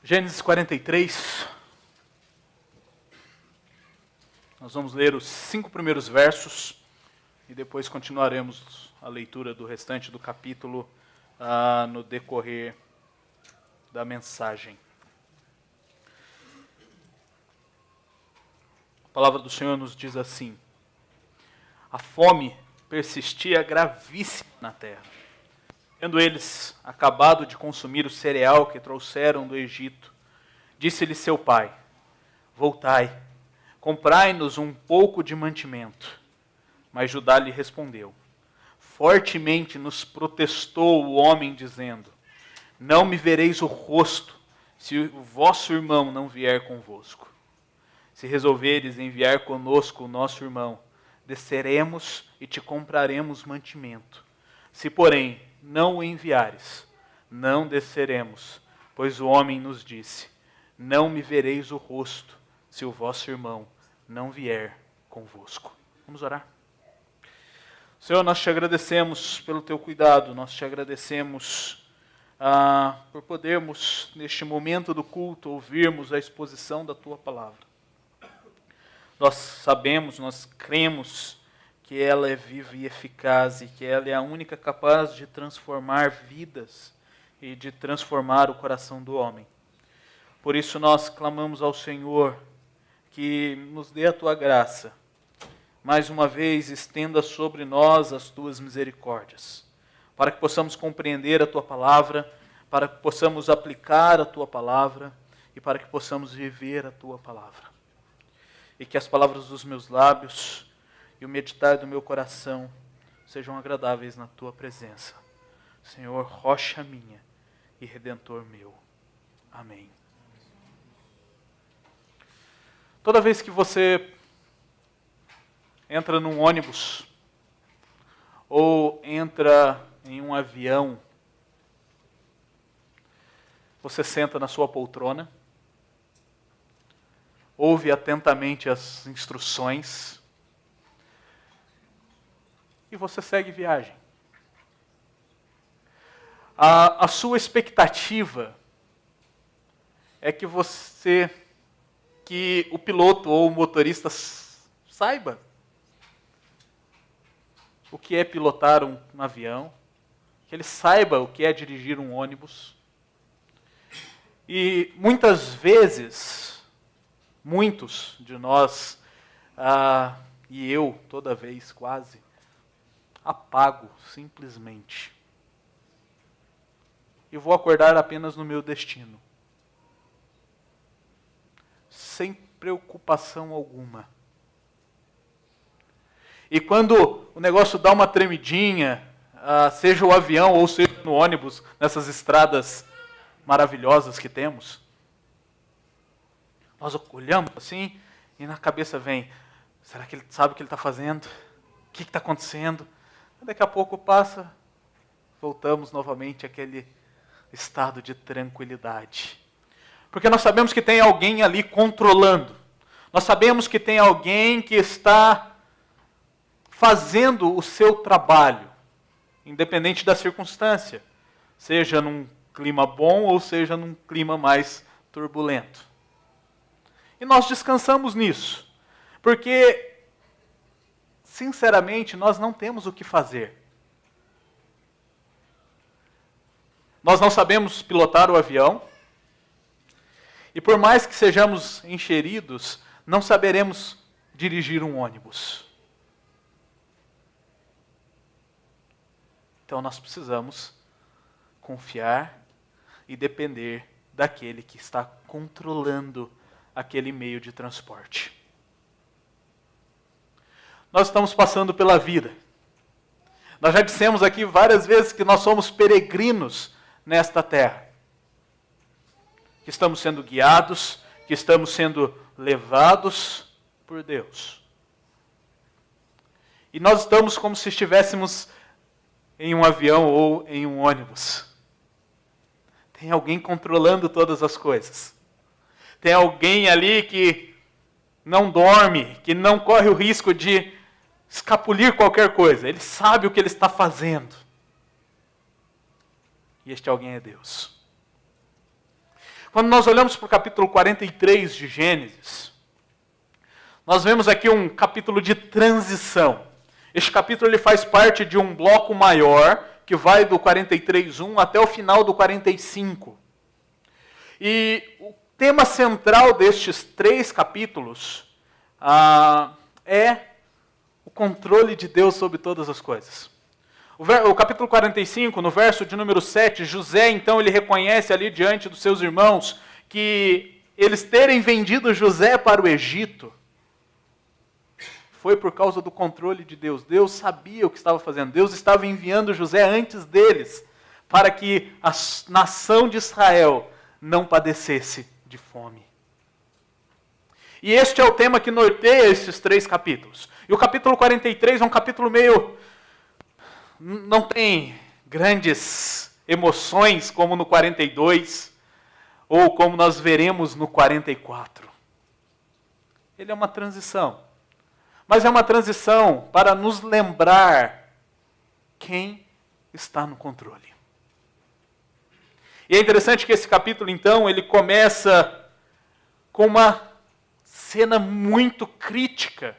Gênesis 43, nós vamos ler os 5 primeiros versos e depois continuaremos a leitura do restante do capítulo no decorrer da mensagem. A palavra do Senhor nos diz assim: a fome persistia gravíssima na terra. Tendo eles acabado de consumir o cereal que trouxeram do Egito, disse-lhe seu pai: voltai, comprai-nos um pouco de mantimento. Mas Judá lhe respondeu: fortemente nos protestou o homem, dizendo: não me vereis o rosto, se o vosso irmão não vier convosco. Se resolveres enviar conosco o nosso irmão, desceremos e te compraremos mantimento. Se, porém, não o enviares, não desceremos, pois o homem nos disse: não me vereis o rosto, se o vosso irmão não vier convosco. Vamos orar? Senhor, nós te agradecemos pelo teu cuidado, nós te agradecemos por podermos, neste momento do culto, ouvirmos a exposição da tua palavra. Nós sabemos, nós cremos que ela é viva e eficaz e que ela é a única capaz de transformar vidas e de transformar o coração do homem. Por isso nós clamamos ao Senhor que nos dê a tua graça. Mais uma vez, estenda sobre nós as tuas misericórdias, para que possamos compreender a tua palavra, para que possamos aplicar a tua palavra e para que possamos viver a tua palavra. E que as palavras dos meus lábios e o meditar do meu coração sejam agradáveis na tua presença. Senhor, rocha minha e redentor meu. Amém. Toda vez que você entra num ônibus ou entra em um avião, você senta na sua poltrona, ouve atentamente as instruções e você segue viagem. A sua expectativa é que o piloto ou o motorista saiba o que é pilotar um avião, que ele saiba o que é dirigir um ônibus. E muitas vezes, muitos de nós, e eu toda vez quase, apago simplesmente. E vou acordar apenas no meu destino. Sem preocupação alguma. E quando o negócio dá uma tremidinha, seja o avião ou seja no ônibus, nessas estradas maravilhosas que temos, nós olhamos assim e na cabeça vem: será que ele sabe o que ele está fazendo? O que está acontecendo? Daqui a pouco passa, voltamos novamente àquele estado de tranquilidade. Porque nós sabemos que tem alguém ali controlando. Nós sabemos que tem alguém que está fazendo o seu trabalho, independente da circunstância, seja num clima bom ou seja num clima mais turbulento. E nós descansamos nisso, porque, sinceramente, nós não temos o que fazer. Nós não sabemos pilotar o avião, e por mais que sejamos encheridos, não saberemos dirigir um ônibus. Então nós precisamos confiar e depender daquele que está controlando aquele meio de transporte. Nós estamos passando pela vida. Nós já dissemos aqui várias vezes que nós somos peregrinos nesta terra. Que estamos sendo guiados, que estamos sendo levados por Deus. E nós estamos como se estivéssemos em um avião ou em um ônibus. Tem alguém controlando todas as coisas. Tem alguém ali que não dorme, que não corre o risco de escapulir qualquer coisa. Ele sabe o que ele está fazendo. E este alguém é Deus. Quando nós olhamos para o capítulo 43 de Gênesis, nós vemos aqui um capítulo de transição. Este capítulo ele faz parte de um bloco maior, que vai do 43:1 até o final do 45. E o tema central destes 3 capítulos é o controle de Deus sobre todas as coisas. O capítulo 45, no verso de número 7, José, então, ele reconhece ali diante dos seus irmãos que eles terem vendido José para o Egito foi por causa do controle de Deus. Deus sabia o que estava fazendo. Deus estava enviando José antes deles para que a nação de Israel não padecesse de fome. E este é o tema que norteia esses 3 capítulos. E o capítulo 43 é um capítulo meio... não tem grandes emoções como no 42, ou como nós veremos no 44. Ele é uma transição. Mas é uma transição para nos lembrar quem está no controle. E é interessante que esse capítulo, então, ele começa com uma cena muito crítica.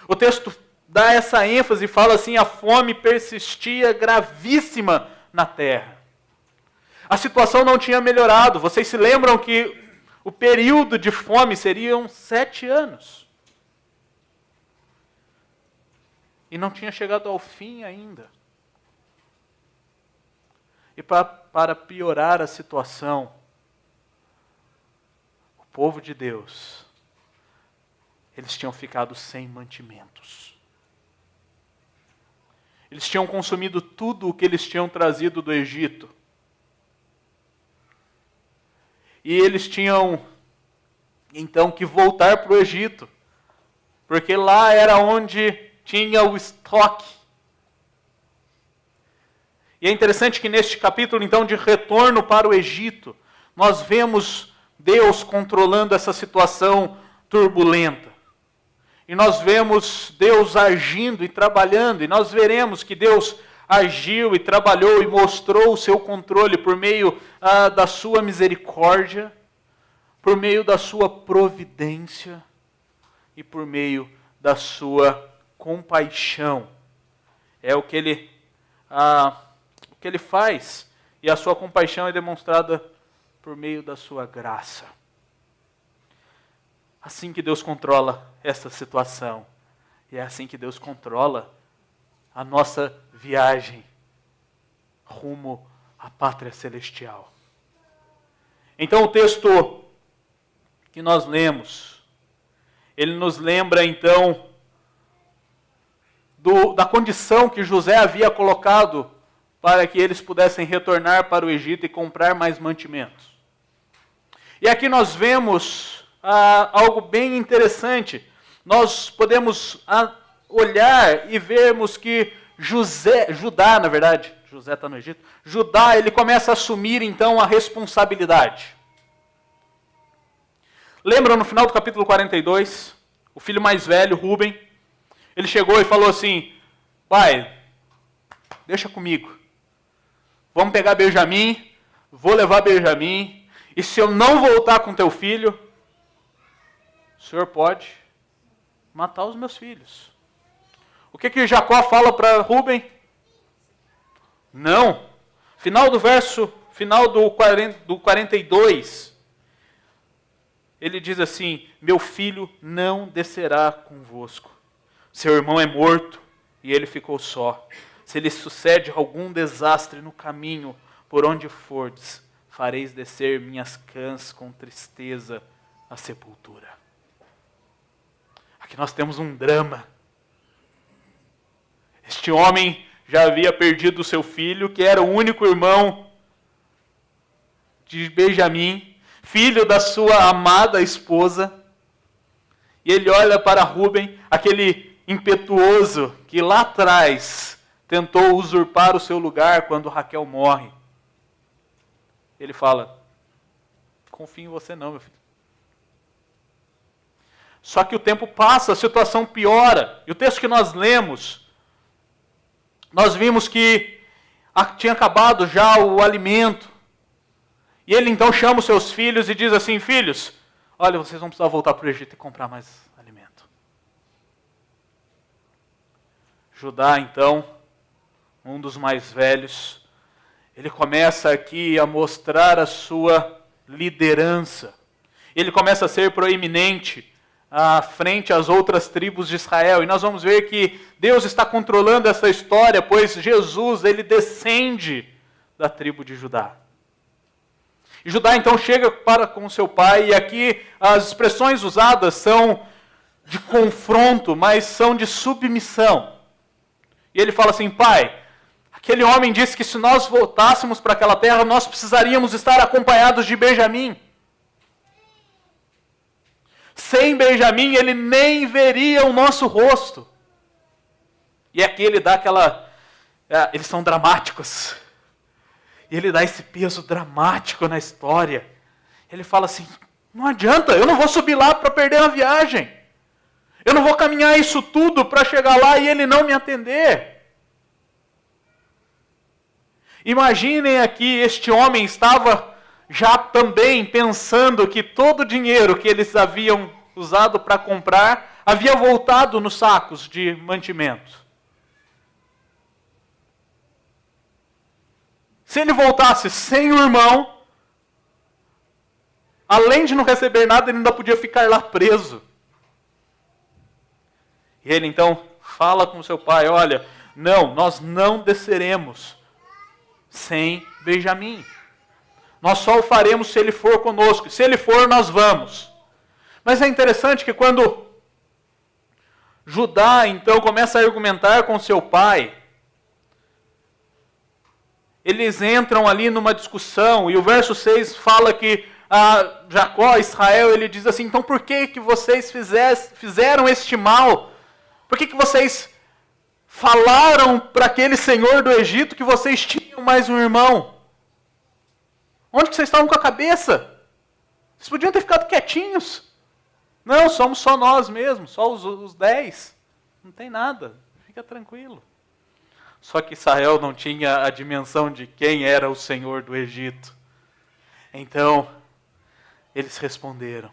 O texto dá essa ênfase e fala assim: a fome persistia gravíssima na terra. A situação não tinha melhorado. Vocês se lembram que o período de fome seriam 7 anos. E não tinha chegado ao fim ainda. E para piorar a situação, o povo de Deus, eles tinham ficado sem mantimentos. Eles tinham consumido tudo o que eles tinham trazido do Egito. E eles tinham, então, que voltar para o Egito, porque lá era onde tinha o estoque. E é interessante que neste capítulo, então, de retorno para o Egito, nós vemos Deus controlando essa situação turbulenta. E nós vemos Deus agindo e trabalhando, e nós veremos que Deus agiu e trabalhou e mostrou o seu controle por meio da sua misericórdia, por meio da sua providência e por meio da sua compaixão. É o que ele faz, e a sua compaixão é demonstrada por meio da sua graça. Assim que Deus controla essa situação, e é assim que Deus controla a nossa viagem rumo à pátria celestial. Então o texto que nós lemos, ele nos lembra então da condição que José havia colocado para que eles pudessem retornar para o Egito e comprar mais mantimentos. E aqui nós vemos algo bem interessante. Nós podemos olhar e vermos que Judá, na verdade, José está no Egito, Judá, ele começa a assumir então a responsabilidade. Lembram no final do capítulo 42, o filho mais velho, Rúben, ele chegou e falou assim: pai, deixa comigo. Vamos pegar Benjamim, vou levar Benjamim, e se eu não voltar com teu filho, o senhor pode matar os meus filhos. O que Jacó fala para Rúben? Não. Final do verso, final do 42, ele diz assim: meu filho não descerá convosco. Seu irmão é morto e ele ficou só. Se lhe sucede algum desastre no caminho por onde fordes, fareis descer minhas cãs com tristeza à sepultura. Aqui nós temos um drama. Este homem já havia perdido seu filho, que era o único irmão de Benjamim, filho da sua amada esposa. E ele olha para Rúben, aquele impetuoso que lá atrás tentou usurpar o seu lugar quando Raquel morre. Ele fala: confio em você não, meu filho. Só que o tempo passa, a situação piora. E o texto que nós lemos, nós vimos que tinha acabado já o alimento. E ele então chama os seus filhos e diz assim: filhos, olha, vocês vão precisar voltar para o Egito e comprar mais alimento. Judá, então, um dos mais velhos, ele começa aqui a mostrar a sua liderança. Ele começa a ser proeminente frente às outras tribos de Israel. E nós vamos ver que Deus está controlando essa história, pois Jesus, ele descende da tribo de Judá. E Judá então chega para com seu pai, e aqui as expressões usadas são de confronto, mas são de submissão. E ele fala assim: pai, aquele homem disse que se nós voltássemos para aquela terra, nós precisaríamos estar acompanhados de Benjamim. Sem Benjamim, ele nem veria o nosso rosto. E aqui ele dá aquela... eles são dramáticos. E ele dá esse peso dramático na história. Ele fala assim: não adianta, eu não vou subir lá para perder a viagem. Eu não vou caminhar isso tudo para chegar lá e ele não me atender. Imaginem aqui, este homem estava já também pensando que todo o dinheiro que eles haviam usado para comprar havia voltado nos sacos de mantimento. Se ele voltasse sem o irmão, além de não receber nada, ele ainda podia ficar lá preso. E ele então fala com seu pai: olha, não, nós não desceremos sem Benjamim. Nós só o faremos se ele for conosco. Se ele for, nós vamos. Mas é interessante que quando Judá então começa a argumentar com seu pai, eles entram ali numa discussão, e o verso 6 fala que Jacó, Israel, ele diz assim: então por que vocês fizeram este mal? Por que vocês falaram para aquele senhor do Egito que vocês tinham mais um irmão? Onde que vocês estavam com a cabeça? Vocês podiam ter ficado quietinhos. Não, somos só nós mesmos, só os 10. Não tem nada, fica tranquilo. Só que Israel não tinha a dimensão de quem era o Senhor do Egito. Então, eles responderam: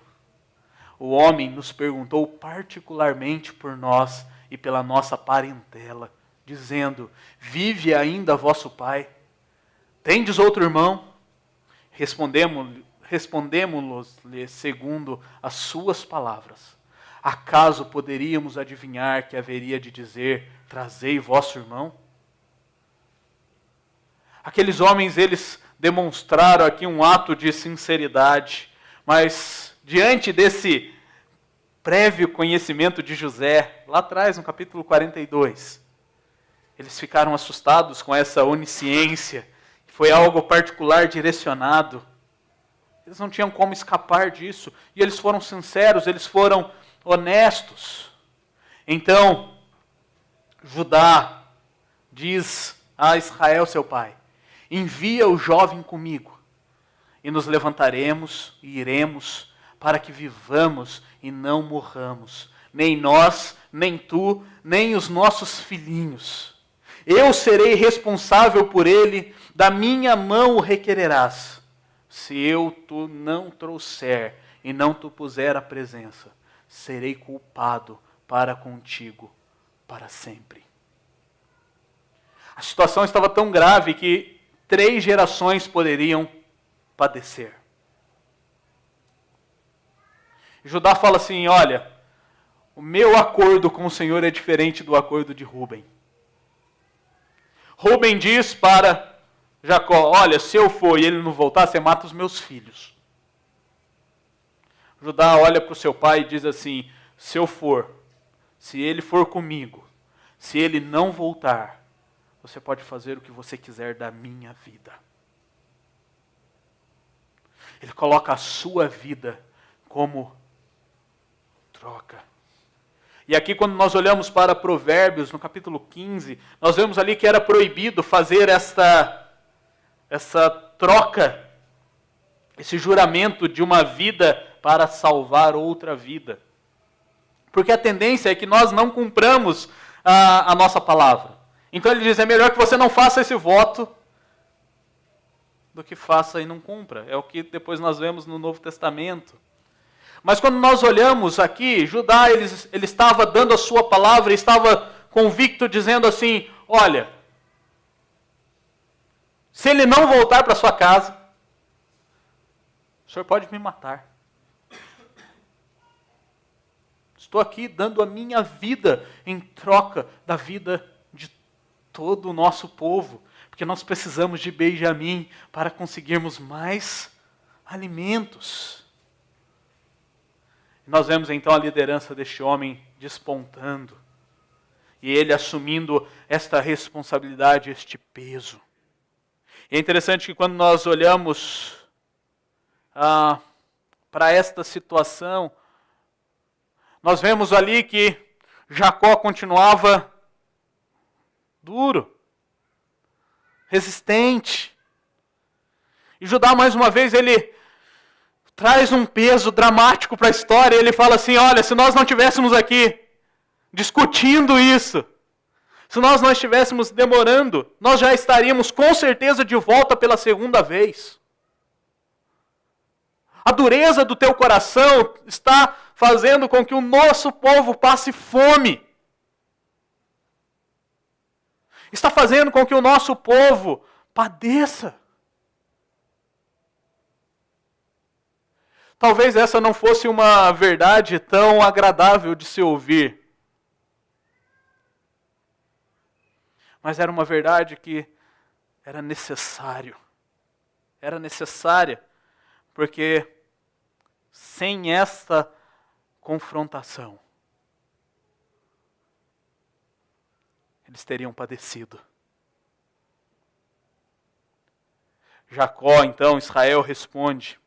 o homem nos perguntou particularmente por nós e pela nossa parentela, dizendo: vive ainda vosso pai? Tendes outro irmão? Respondemos-lhe segundo as suas palavras. Acaso poderíamos adivinhar que haveria de dizer: trazei vosso irmão? Aqueles homens, eles demonstraram aqui um ato de sinceridade, mas diante desse prévio conhecimento de José, lá atrás no capítulo 42, eles ficaram assustados com essa onisciência. Foi algo particular, direcionado. Eles não tinham como escapar disso. E eles foram sinceros, eles foram honestos. Então, Judá diz a Israel, seu pai: envia o jovem comigo, e nos levantaremos e iremos, para que vivamos e não morramos, nem nós, nem tu, nem os nossos filhinhos. Eu serei responsável por ele, da minha mão o requererás. Se eu tu não trouxer e não tu puser à presença, serei culpado para contigo para sempre. A situação estava tão grave que 3 gerações poderiam padecer. Judá fala assim: olha, o meu acordo com o Senhor é diferente do acordo de Rúben. Rúben diz para Jacó: olha, se eu for e ele não voltar, você mata os meus filhos. Judá olha para o seu pai e diz assim: se eu for, se ele for comigo, se ele não voltar, você pode fazer o que você quiser da minha vida. Ele coloca a sua vida como troca. E aqui, quando nós olhamos para Provérbios, no capítulo 15, nós vemos ali que era proibido fazer essa troca, esse juramento de uma vida para salvar outra vida. Porque a tendência é que nós não cumpramos a nossa palavra. Então ele diz, é melhor que você não faça esse voto do que faça e não cumpra. É o que depois nós vemos no Novo Testamento. Mas quando nós olhamos aqui, Judá, ele estava dando a sua palavra, estava convicto, dizendo assim, olha, se ele não voltar para sua casa, o senhor pode me matar. Estou aqui dando a minha vida em troca da vida de todo o nosso povo, porque nós precisamos de Benjamim para conseguirmos mais alimentos. Nós vemos então a liderança deste homem despontando, e ele assumindo esta responsabilidade, este peso. E é interessante que quando nós olhamos para esta situação, nós vemos ali que Jacó continuava duro, resistente. E Judá, mais uma vez, ele traz um peso dramático para a história. Ele fala assim, olha, se nós não estivéssemos aqui discutindo isso, se nós não estivéssemos demorando, nós já estaríamos com certeza de volta pela segunda vez. A dureza do teu coração está fazendo com que o nosso povo passe fome. Está fazendo com que o nosso povo padeça. Talvez essa não fosse uma verdade tão agradável de se ouvir. Mas era uma verdade que era necessário. Era necessária, porque sem esta confrontação, eles teriam padecido. Jacó, então, Israel responde,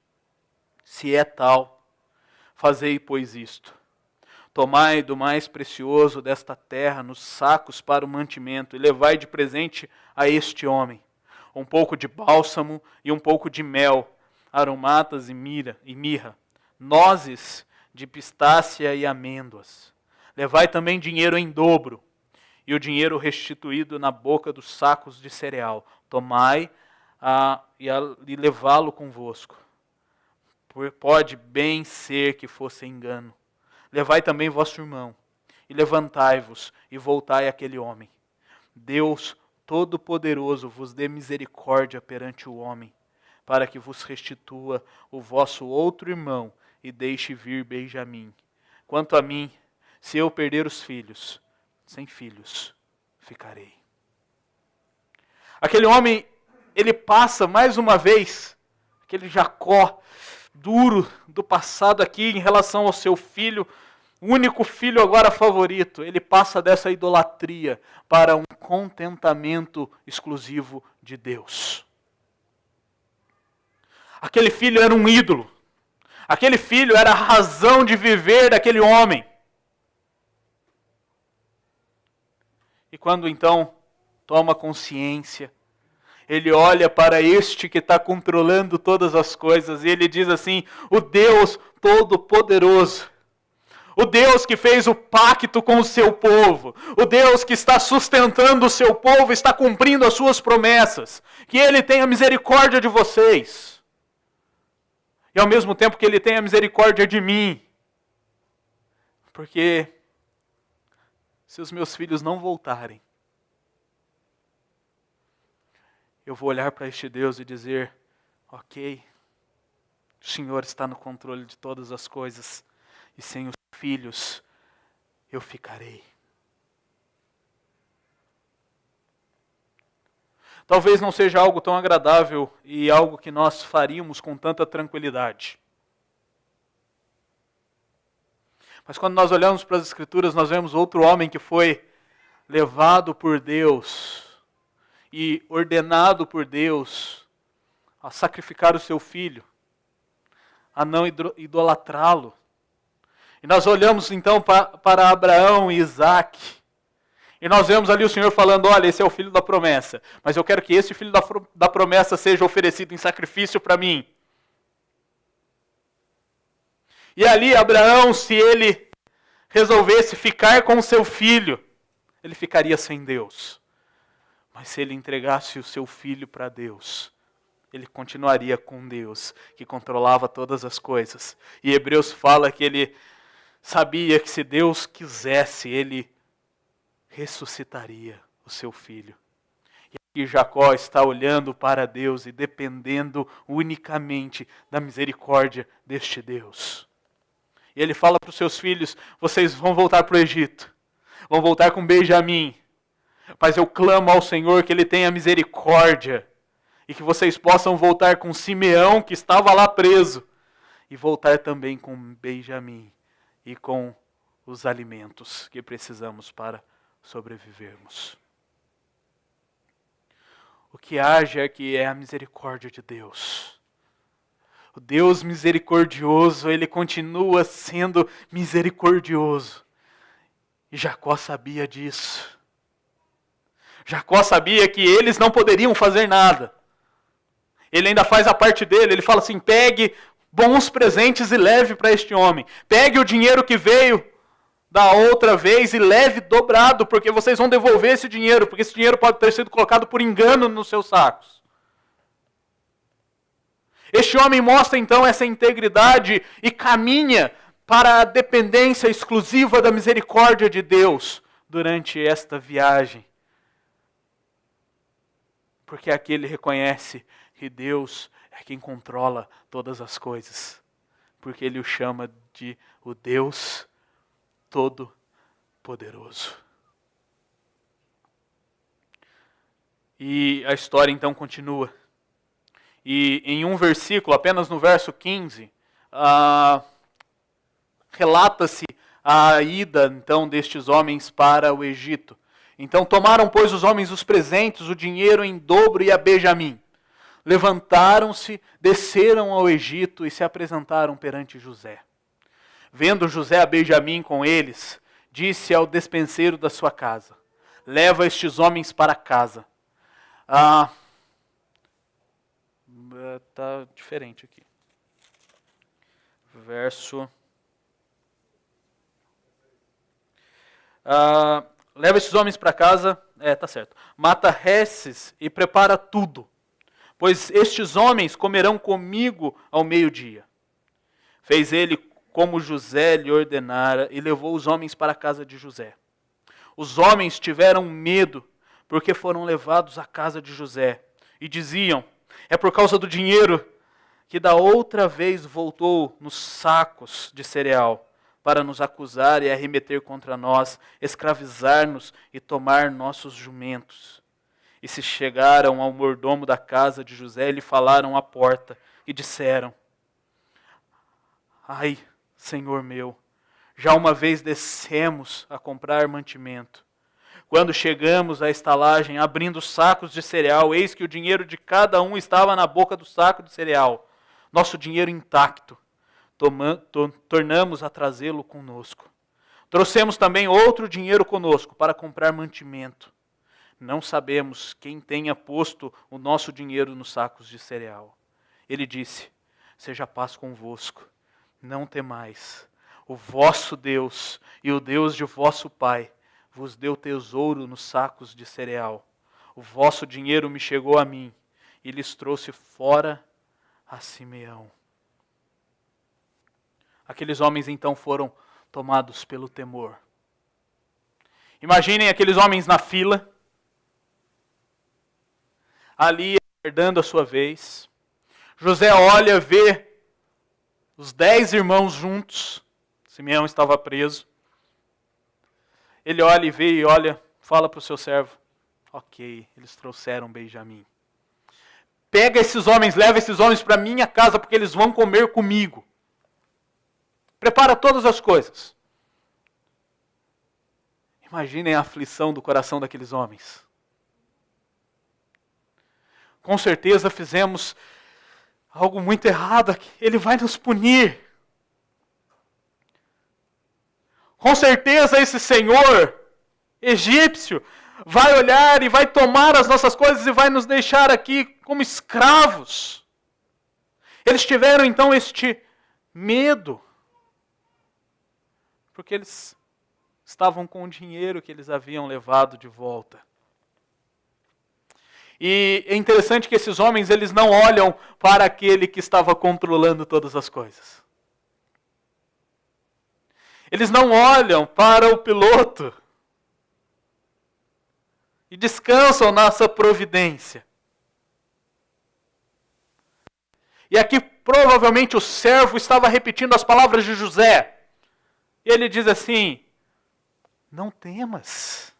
se é tal, fazei, pois, isto. Tomai do mais precioso desta terra nos sacos para o mantimento e levai de presente a este homem um pouco de bálsamo e um pouco de mel, aromatas e mirra, nozes de pistácia e amêndoas. Levai também dinheiro em dobro e o dinheiro restituído na boca dos sacos de cereal. Tomai e levá-lo convosco. Pode bem ser que fosse engano. Levai também vosso irmão, e levantai-vos, e voltai àquele homem. Deus Todo-Poderoso vos dê misericórdia perante o homem, para que vos restitua o vosso outro irmão, e deixe vir Benjamim. Quanto a mim, se eu perder os filhos, sem filhos ficarei. Aquele homem, ele passa mais uma vez, aquele Jacó duro do passado aqui em relação ao seu filho, único filho agora favorito. Ele passa dessa idolatria para um contentamento exclusivo de Deus. Aquele filho era um ídolo. Aquele filho era a razão de viver daquele homem. E quando então toma consciência, ele olha para este que está controlando todas as coisas e ele diz assim, o Deus Todo-Poderoso, o Deus que fez o pacto com o seu povo, o Deus que está sustentando o seu povo, está cumprindo as suas promessas, que Ele tenha misericórdia de vocês, e ao mesmo tempo que Ele tenha misericórdia de mim, porque se os meus filhos não voltarem, eu vou olhar para este Deus e dizer, ok, o Senhor está no controle de todas as coisas, e sem os filhos eu ficarei. Talvez não seja algo tão agradável e algo que nós faríamos com tanta tranquilidade. Mas quando nós olhamos para as Escrituras, nós vemos outro homem que foi levado por Deus e ordenado por Deus a sacrificar o seu filho, a não idolatrá-lo. E nós olhamos então para Abraão e Isaac, e nós vemos ali o Senhor falando, olha, esse é o filho da promessa, mas eu quero que esse filho da promessa seja oferecido em sacrifício para mim. E ali Abraão, se ele resolvesse ficar com o seu filho, ele ficaria sem Deus. Mas se ele entregasse o seu filho para Deus, ele continuaria com Deus, que controlava todas as coisas. E Hebreus fala que ele sabia que se Deus quisesse, ele ressuscitaria o seu filho. E aqui Jacó está olhando para Deus e dependendo unicamente da misericórdia deste Deus. E ele fala para os seus filhos: vocês vão voltar para o Egito, vão voltar com Benjamim, mas eu clamo ao Senhor que Ele tenha misericórdia e que vocês possam voltar com Simeão, que estava lá preso, e voltar também com Benjamim e com os alimentos que precisamos para sobrevivermos. O que age aqui é a misericórdia de Deus. O Deus misericordioso, Ele continua sendo misericordioso. E Jacó sabia disso. Jacó sabia que eles não poderiam fazer nada. Ele ainda faz a parte dele, ele fala assim: pegue bons presentes e leve para este homem. Pegue o dinheiro que veio da outra vez e leve dobrado, porque vocês vão devolver esse dinheiro, porque esse dinheiro pode ter sido colocado por engano nos seus sacos. Este homem mostra então essa integridade e caminha para a dependência exclusiva da misericórdia de Deus durante esta viagem. Porque aqui ele reconhece que Deus é quem controla todas as coisas. Porque ele o chama de o Deus Todo-Poderoso. E a história então continua. E em um versículo, apenas no verso 15, relata-se a ida então destes homens para o Egito. Então tomaram, pois, os homens os presentes, o dinheiro em dobro e a Benjamim. Levantaram-se, desceram ao Egito e se apresentaram perante José. Vendo José a Benjamim com eles, disse ao despenseiro da sua casa: leva estes homens para casa. Está diferente aqui. Verso... leva estes homens para casa, tá certo. Mata reses e prepara tudo, pois estes homens comerão comigo ao meio-dia. Fez ele como José lhe ordenara e levou os homens para a casa de José. Os homens tiveram medo porque foram levados à casa de José e diziam: é por causa do dinheiro que da outra vez voltou nos sacos de cereal, para nos acusar e arremeter contra nós, escravizar-nos e tomar nossos jumentos. E se chegaram ao mordomo da casa de José, lhe falaram à porta e disseram: ai, Senhor meu, já uma vez descemos a comprar mantimento. Quando chegamos à estalagem, abrindo os sacos de cereal, eis que o dinheiro de cada um estava na boca do saco de cereal, nosso dinheiro intacto. Tornamos a trazê-lo conosco. Trouxemos também outro dinheiro conosco para comprar mantimento. Não sabemos quem tenha posto o nosso dinheiro nos sacos de cereal. Ele disse: seja a paz convosco, não temais. O vosso Deus e o Deus de vosso Pai vos deu tesouro nos sacos de cereal. O vosso dinheiro me chegou a mim e lhes trouxe fora a Simeão. Aqueles homens então foram tomados pelo temor. Imaginem aqueles homens na fila, ali aguardando a sua vez. José olha, vê os 10 irmãos juntos. Simeão estava preso. Ele olha e vê e olha, fala para o seu servo: ok, eles trouxeram Benjamim. Pega esses homens, leva esses homens para minha casa, porque eles vão comer comigo. Prepara todas as coisas. Imaginem a aflição do coração daqueles homens. Com certeza fizemos algo muito errado aqui. Ele vai nos punir. Com certeza esse senhor egípcio vai olhar e vai tomar as nossas coisas e vai nos deixar aqui como escravos. Eles tiveram então este medo, porque eles estavam com o dinheiro que eles haviam levado de volta. E é interessante que esses homens, eles não olham para aquele que estava controlando todas as coisas. Eles não olham para o piloto e descansam nessa providência. E aqui provavelmente o servo estava repetindo as palavras de José. E ele diz assim: não temas.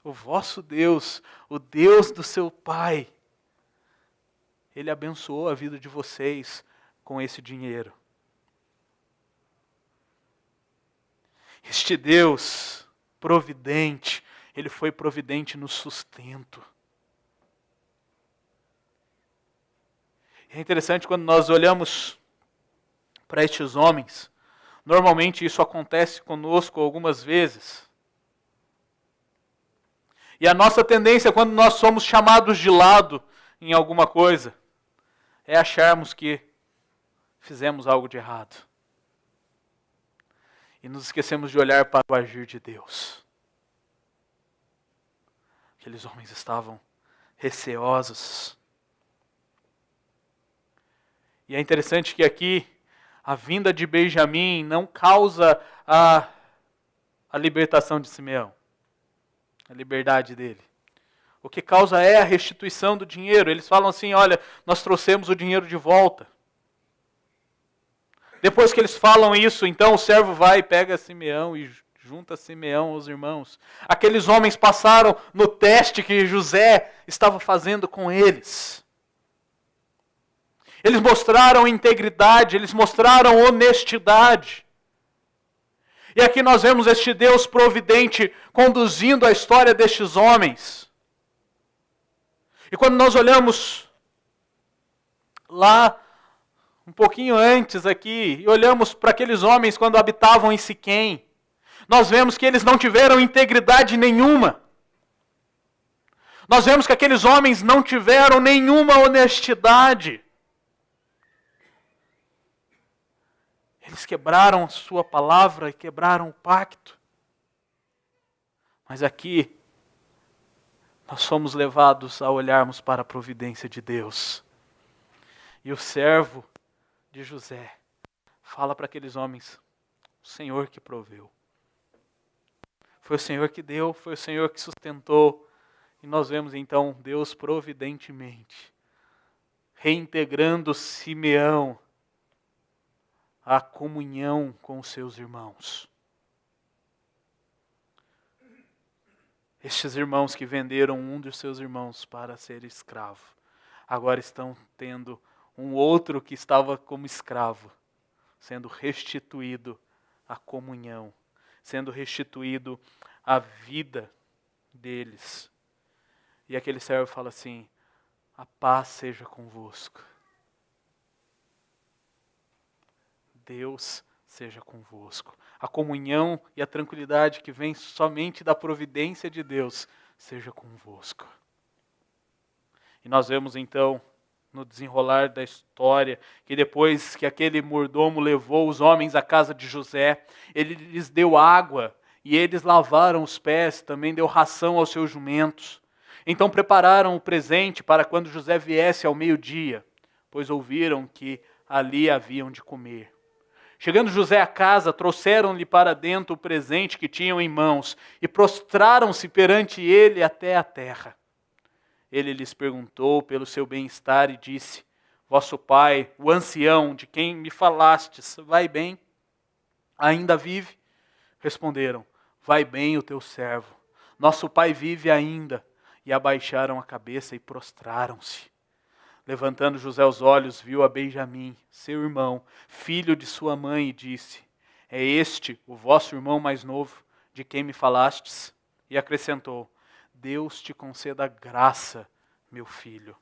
O vosso Deus, o Deus do seu pai, Ele abençoou a vida de vocês com esse dinheiro. Este Deus providente, Ele foi providente no sustento. É interessante quando nós olhamos para estes homens, normalmente isso acontece conosco algumas vezes. E a nossa tendência, quando nós somos chamados de lado em alguma coisa, é acharmos que fizemos algo de errado. E nos esquecemos de olhar para o agir de Deus. Aqueles homens estavam receosos. E é interessante que aqui a vinda de Benjamim não causa a libertação de Simeão, a liberdade dele. O que causa é a restituição do dinheiro. Eles falam assim: olha, nós trouxemos o dinheiro de volta. Depois que eles falam isso, então o servo vai e pega Simeão e junta Simeão aos irmãos. Aqueles homens passaram no teste que José estava fazendo com eles. Eles mostraram integridade, eles mostraram honestidade. E aqui nós vemos este Deus providente conduzindo a história destes homens. E quando nós olhamos lá, um pouquinho antes aqui, e olhamos para aqueles homens quando habitavam em Siquém, nós vemos que eles não tiveram integridade nenhuma. Nós vemos que aqueles homens não tiveram nenhuma honestidade. Eles quebraram a sua palavra e quebraram o pacto. Mas aqui, nós somos levados a olharmos para a providência de Deus. E o servo de José fala para aqueles homens: o Senhor que proveu. Foi o Senhor que deu, foi o Senhor que sustentou. E nós vemos então Deus providentemente reintegrando Simeão à comunhão com os seus irmãos. Estes irmãos que venderam um dos seus irmãos para ser escravo, agora estão tendo um outro que estava como escravo, sendo restituído à comunhão, sendo restituído à vida deles. E aquele servo fala assim: a paz seja convosco. Deus seja convosco. A comunhão e a tranquilidade que vem somente da providência de Deus seja convosco. E nós vemos então, no desenrolar da história, que depois que aquele mordomo levou os homens à casa de José, ele lhes deu água e eles lavaram os pés, também deu ração aos seus jumentos. Então prepararam o presente para quando José viesse ao meio-dia, pois ouviram que ali haviam de comer. Chegando José à casa, trouxeram-lhe para dentro o presente que tinham em mãos e prostraram-se perante ele até a terra. Ele lhes perguntou pelo seu bem-estar e disse: vosso pai, o ancião de quem me falastes, vai bem? Ainda vive? Responderam: vai bem o teu servo. Nosso pai vive ainda. E abaixaram a cabeça e prostraram-se. Levantando José os olhos, viu a Benjamim, seu irmão, filho de sua mãe, e disse: é este o vosso irmão mais novo, de quem me falastes? E acrescentou: Deus te conceda graça, meu filho.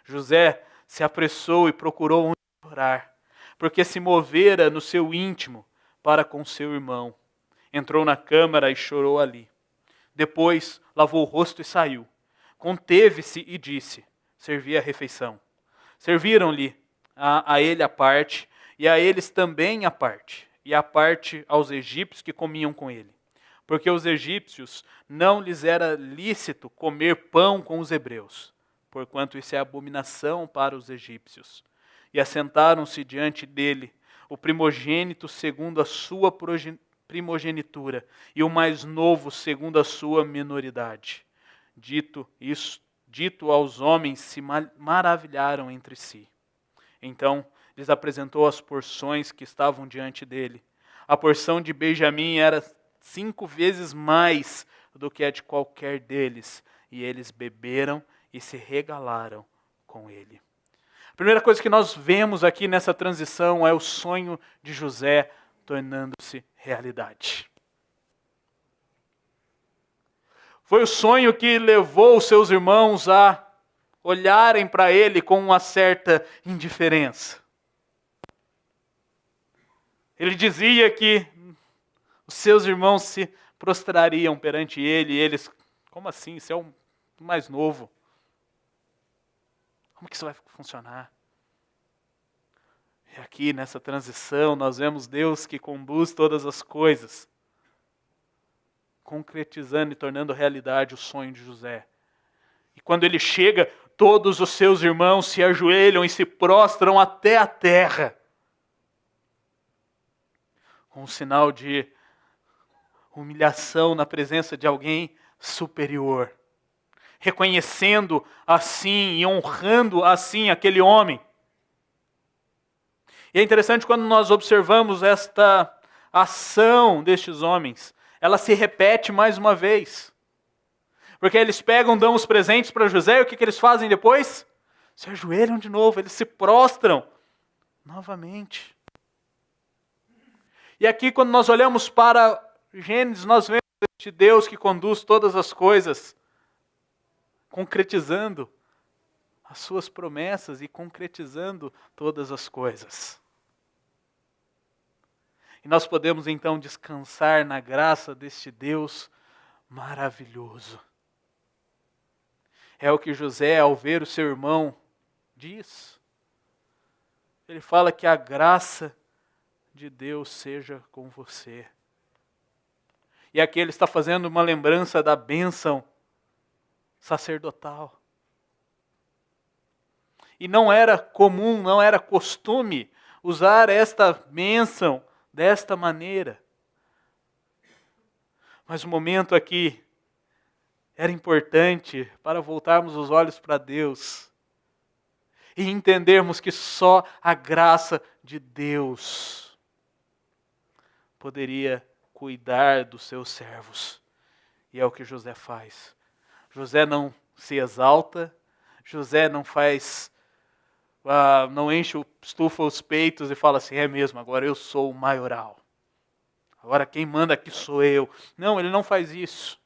José se apressou e procurou onde chorar, porque se movera no seu íntimo para com seu irmão. Entrou na câmara e chorou ali. Depois lavou o rosto e saiu. Conteve-se e disse: servi a refeição. Serviram-lhe a ele a parte, e a eles também a parte. e a parte aos egípcios que comiam com ele. Porque os egípcios não lhes era lícito comer pão com os hebreus, porquanto isso é abominação para os egípcios. E assentaram-se diante dele o primogênito segundo a sua primogenitura, e o mais novo segundo a sua menoridade. Dito aos homens, se maravilharam entre si. Então lhes apresentou as porções que estavam diante dele. A porção de Benjamim era 5 vezes mais do que a de qualquer deles, e eles beberam e se regalaram com ele. A primeira coisa que nós vemos aqui nessa transição é o sonho de José tornando-se realidade. Foi o sonho que levou os seus irmãos a olharem para ele com uma certa indiferença. Ele dizia que os seus irmãos se prostrariam perante ele, e eles, como assim? Você é o mais novo. Como que isso vai funcionar? E aqui nessa transição nós vemos Deus que conduz todas as coisas, concretizando e tornando realidade o sonho de José. E quando ele chega, todos os seus irmãos se ajoelham e se prostram até a terra, com um sinal de humilhação na presença de alguém superior, reconhecendo assim e honrando assim aquele homem. E é interessante quando nós observamos esta ação destes homens, ela se repete mais uma vez. Porque eles pegam, dão os presentes para José, e o que eles fazem depois? Se ajoelham de novo, eles se prostram novamente. E aqui quando nós olhamos para Gênesis, nós vemos este Deus que conduz todas as coisas, concretizando as suas promessas e concretizando todas as coisas. E nós podemos então descansar na graça deste Deus maravilhoso. É o que José, ao ver o seu irmão, diz. Ele fala que a graça de Deus seja com você. E aqui ele está fazendo uma lembrança da bênção sacerdotal. E não era comum, não era costume usar esta bênção desta maneira. Mas o momento aqui era importante para voltarmos os olhos para Deus e entendermos que só a graça de Deus poderia cuidar dos seus servos. E é o que José faz. José não se exalta, José não faz, não estufa os peitos e fala assim, é mesmo, agora eu sou o maioral. Agora quem manda aqui sou eu. Não, ele não faz isso.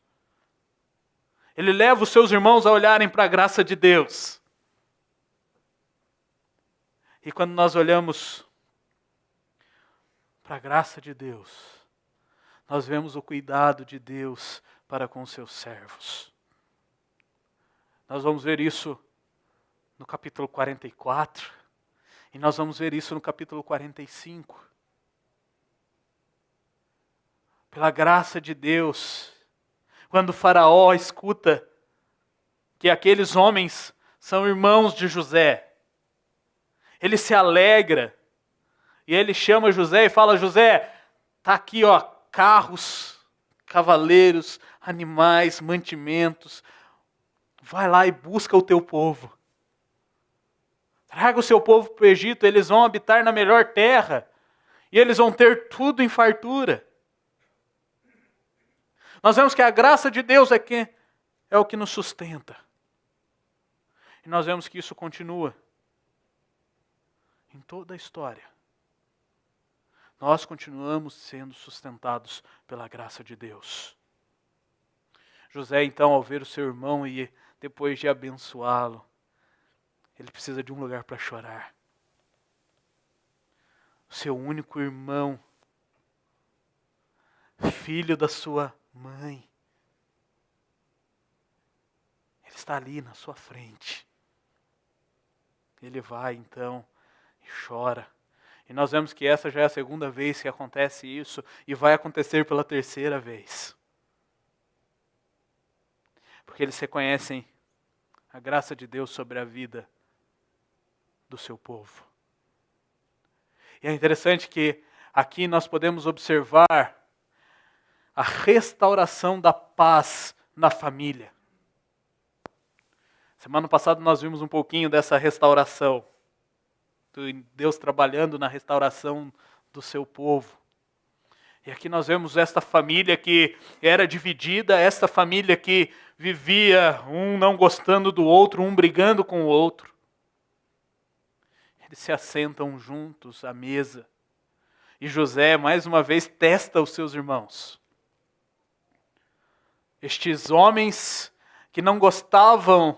Ele leva os seus irmãos a olharem para a graça de Deus. E quando nós olhamos para a graça de Deus, nós vemos o cuidado de Deus para com os seus servos. Nós vamos ver isso no capítulo 44, e nós vamos ver isso no capítulo 45. Pela graça de Deus, quando o faraó escuta que aqueles homens são irmãos de José, ele se alegra, e ele chama José e fala, José, está aqui ó, carros, cavaleiros, animais, mantimentos, vai lá e busca o teu povo. Traga o seu povo para o Egito, eles vão habitar na melhor terra, e eles vão ter tudo em fartura. Nós vemos que a graça de Deus é o que nos sustenta. E nós vemos que isso continua em toda a história. Nós continuamos sendo sustentados pela graça de Deus. José, então, ao ver o seu irmão e depois de abençoá-lo, ele precisa de um lugar para chorar. O seu único irmão, filho da sua mãe, ele está ali na sua frente. Ele vai então e chora. E nós vemos que essa já é a segunda vez que acontece isso e vai acontecer pela terceira vez. Porque eles reconhecem a graça de Deus sobre a vida do seu povo. E é interessante que aqui nós podemos observar a restauração da paz na família. Semana passada nós vimos um pouquinho dessa restauração. Deus trabalhando na restauração do seu povo. E aqui nós vemos esta família que era dividida, esta família que vivia um não gostando do outro, um brigando com o outro. Eles se assentam juntos à mesa. E José, mais uma vez, testa os seus irmãos. Estes homens que não gostavam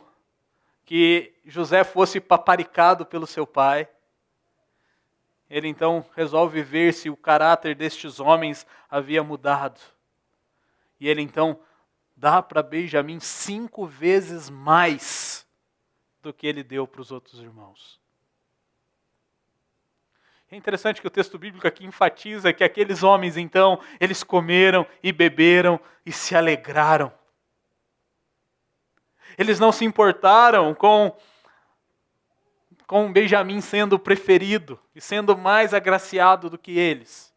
que José fosse paparicado pelo seu pai. Ele então resolve ver se o caráter destes homens havia mudado. E ele então dá para Benjamim 5 vezes mais do que ele deu para os outros irmãos. É interessante que o texto bíblico aqui enfatiza que aqueles homens então, eles comeram e beberam e se alegraram. Eles não se importaram com Benjamim sendo preferido e sendo mais agraciado do que eles.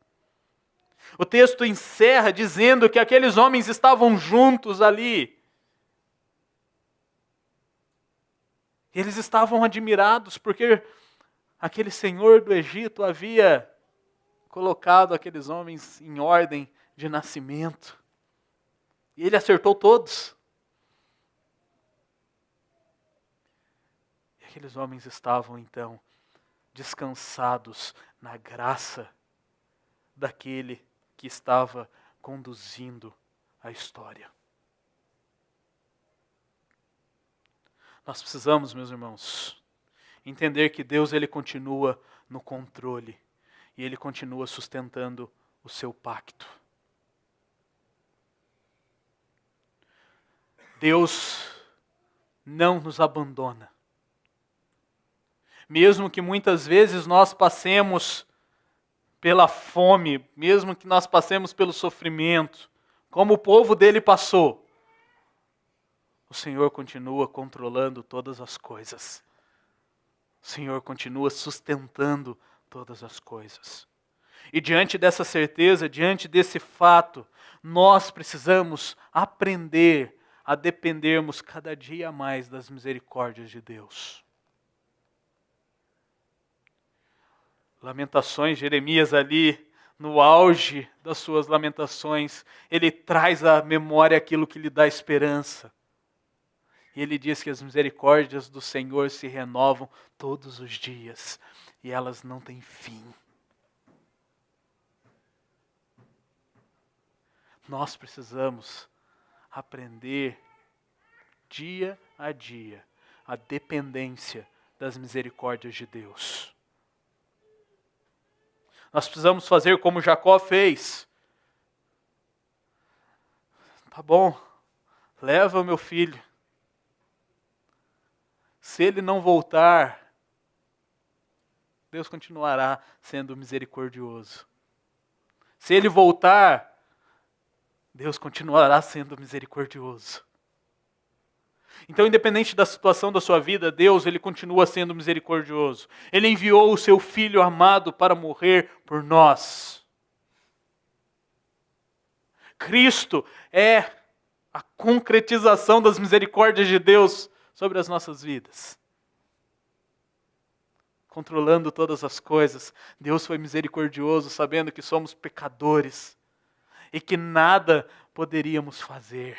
O texto encerra dizendo que aqueles homens estavam juntos ali. Eles estavam admirados porque aquele senhor do Egito havia colocado aqueles homens em ordem de nascimento. E ele acertou todos. Aqueles homens estavam, então, descansados na graça daquele que estava conduzindo a história. Nós precisamos, meus irmãos, entender que Deus ele continua no controle e Ele continua sustentando o seu pacto. Deus não nos abandona. Mesmo que muitas vezes nós passemos pela fome, mesmo que nós passemos pelo sofrimento, como o povo dele passou, o Senhor continua controlando todas as coisas. O Senhor continua sustentando todas as coisas. E diante dessa certeza, diante desse fato, nós precisamos aprender a dependermos cada dia mais das misericórdias de Deus. Lamentações, Jeremias ali, no auge das suas lamentações, ele traz à memória aquilo que lhe dá esperança. E ele diz que as misericórdias do Senhor se renovam todos os dias, e elas não têm fim. Nós precisamos aprender, dia a dia, a dependência das misericórdias de Deus. Nós precisamos fazer como Jacó fez. Tá bom, leva o meu filho. Se ele não voltar, Deus continuará sendo misericordioso. Se ele voltar, Deus continuará sendo misericordioso. Então, independente da situação da sua vida, Deus, Ele continua sendo misericordioso. Ele enviou o seu Filho amado para morrer por nós. Cristo é a concretização das misericórdias de Deus sobre as nossas vidas. Controlando todas as coisas, Deus foi misericordioso, sabendo que somos pecadores e que nada poderíamos fazer.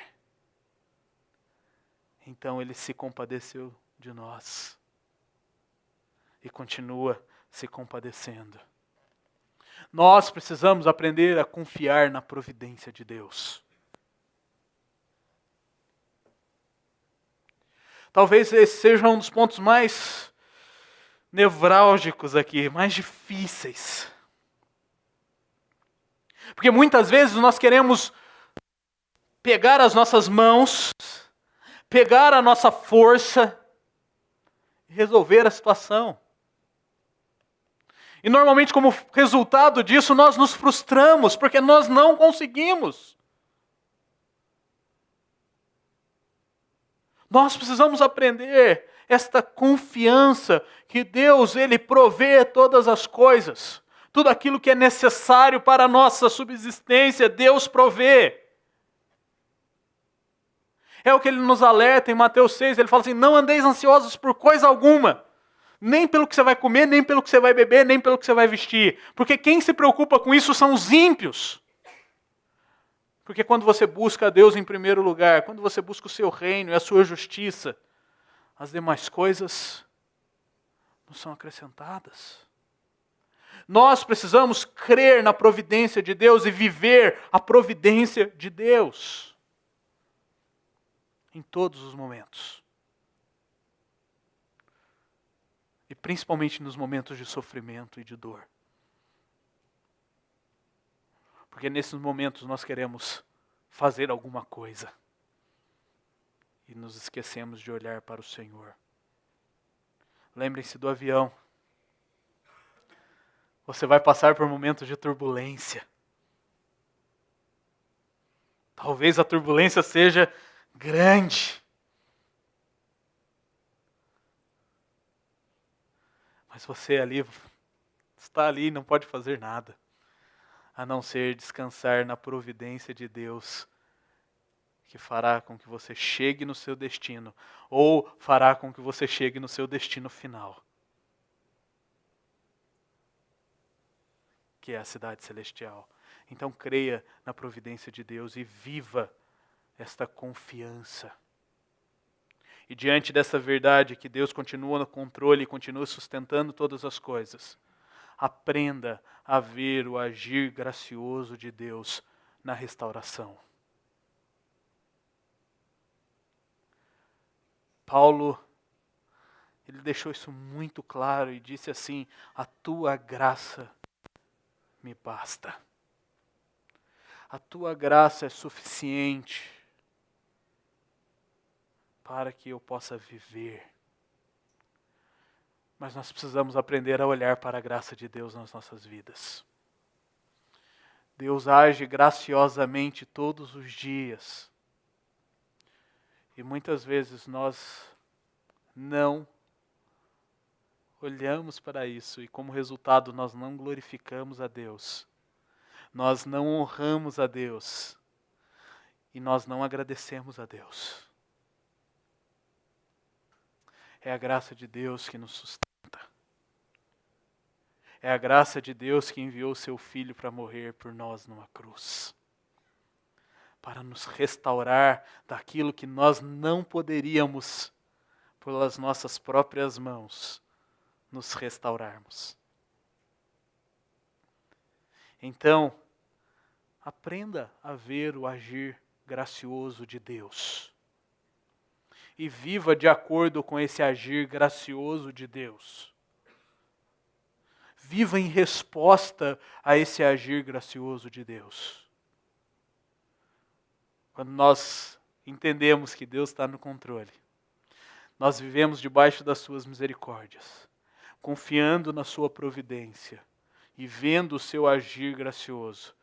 Então Ele se compadeceu de nós e continua se compadecendo. Nós precisamos aprender a confiar na providência de Deus. Talvez esse seja um dos pontos mais nevrálgicos aqui, mais difíceis. Porque muitas vezes nós queremos pegar as nossas mãos, pegar a nossa força e resolver a situação. E normalmente, como resultado disso, nós nos frustramos, porque nós não conseguimos. Nós precisamos aprender esta confiança que Deus, Ele provê todas as coisas. Tudo aquilo que é necessário para a nossa subsistência, Deus provê. É o que Ele nos alerta em Mateus 6, Ele fala assim, não andeis ansiosos por coisa alguma. Nem pelo que você vai comer, nem pelo que você vai beber, nem pelo que você vai vestir. Porque quem se preocupa com isso são os ímpios. Porque quando você busca a Deus em primeiro lugar, quando você busca o seu reino e a sua justiça, as demais coisas não são acrescentadas. Nós precisamos crer na providência de Deus e viver a providência de Deus em todos os momentos. E principalmente nos momentos de sofrimento e de dor. Porque nesses momentos nós queremos fazer alguma coisa. E nos esquecemos de olhar para o Senhor. Lembrem-se do avião. Você vai passar por momentos de turbulência. Talvez a turbulência seja grande. Mas você está ali e não pode fazer nada. A não ser descansar na providência de Deus, que fará com que você chegue no seu destino, ou fará com que você chegue no seu destino final, que é a cidade celestial. Então creia na providência de Deus e viva esta confiança. E diante dessa verdade que Deus continua no controle e continua sustentando todas as coisas, aprenda a ver o agir gracioso de Deus na restauração. Paulo, ele deixou isso muito claro e disse assim, a tua graça me basta. A tua graça é suficiente para que eu possa viver. Mas nós precisamos aprender a olhar para a graça de Deus nas nossas vidas. Deus age graciosamente todos os dias. E muitas vezes nós não olhamos para isso e como resultado nós não glorificamos a Deus. Nós não honramos a Deus. E nós não agradecemos a Deus. É a graça de Deus que nos sustenta. É a graça de Deus que enviou seu Filho para morrer por nós numa cruz. Para nos restaurar daquilo que nós não poderíamos, pelas nossas próprias mãos, nos restaurarmos. Então, aprenda a ver o agir gracioso de Deus. E viva de acordo com esse agir gracioso de Deus. Viva em resposta a esse agir gracioso de Deus. Quando nós entendemos que Deus está no controle, nós vivemos debaixo das suas misericórdias, confiando na sua providência e vendo o seu agir gracioso,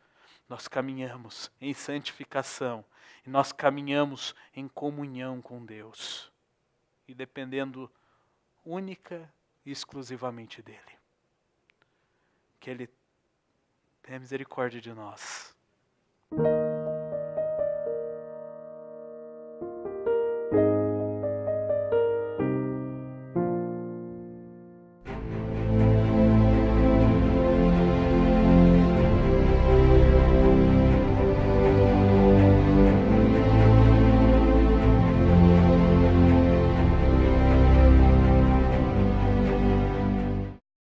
nós caminhamos em santificação e nós caminhamos em comunhão com Deus e dependendo única e exclusivamente dEle. Que Ele tenha misericórdia de nós.